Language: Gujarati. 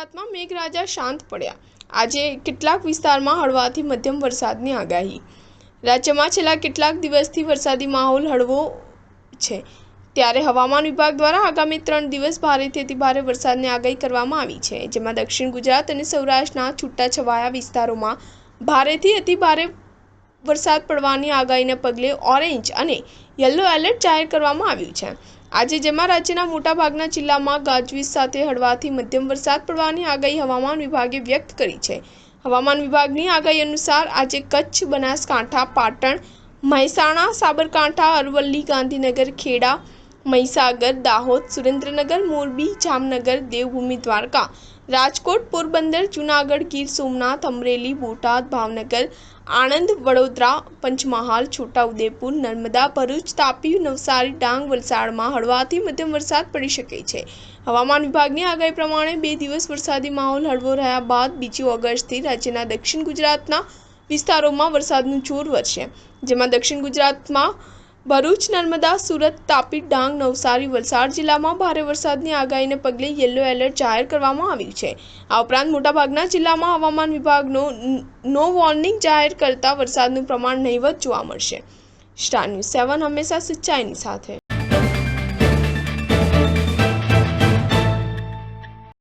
ગુજરાતમાં મેઘરાજા શાંત પડ્યા। આજે કેટલાક વિસ્તારમાં હળવાથી મધ્યમ વરસાદની આગાહી। રાજ્યમાં છેલ્લા કેટલાક દિવસથી વરસાદી માહોલ હળવો છે, ત્યારે હવામાન વિભાગ દ્વારા આગામી 3 દિવસ ભારેથી અતિભારે વરસાદની આગાહી કરવામાં આવી છે, જેમાં દક્ષિણ ગુજરાત અને સૌરાષ્ટ્રના છૂટાછવાયા વિસ્તારોમાં ભારેથી અતિભારે વરસાદ પડવાની આગાહીને પગલે ઓરેન્જ અને યલો એલર્ટ જાહેર કરવામાં આવ્યું છે। આજે જેમાં રાજ્યના મોટાભાગના જિલ્લામાં ગાજવીજ સાથે હળવાથી મધ્યમ વરસાદ પડવાની આગાહી હવામાન વિભાગે વ્યક્ત કરી છે। હવામાન વિભાગની આગાહી અનુસાર આજે કચ્છ, બનાસકાંઠા, પાટણ, મહેસાણા, સાબરકાંઠા, અરવલ્લી, ગાંધીનગર, ખેડા, મહીસાગર, દાહોદ, સુરેન્દ્રનગર, મોરબી, જામનગર, દેવભૂમિ દ્વારકા, રાજકોટ, પોરબંદર, જૂનાગઢ, ગીર સોમનાથ, અમરેલી, બોટાદ, ભાવનગર, આણંદ, વડોદરા, પંચમહાલ, છોટાઉદેપુર, નર્મદા, ભરૂચ, તાપી, નવસારી, ડાંગ, વલસાડમાં હળવાથી મધ્યમ વરસાદ પડી શકે છે। હવામાન વિભાગની આગાહી પ્રમાણે 2 દિવસ વરસાદી માહોલ હળવો રહ્યા બાદ 2 ઓગસ્ટથી રાજ્યના દક્ષિણ ગુજરાતના વિસ્તારોમાં વરસાદનું જોર વધશે, જેમાં દક્ષિણ ગુજરાતમાં ભરૂચ, નર્મદા, સુરત, તાપી, ડાંગ, નવસારી, વલસાડ જિલ્લામાં ભારે વરસાદની આગાહીને પગલે યલો એલર્ટ જાહેર કરવામાં આવ્યું છે। આ ઉપરાંત મોટાભાગના જિલ્લામાં હવામાન વિભાગનો નો વોર્નિંગ જાહેર કરતા વરસાદનું પ્રમાણ નહિવત જોવા મળશે। સ્ટાર ન્યૂઝ 7 હંમેશા સચ્ચાઈની સાથે।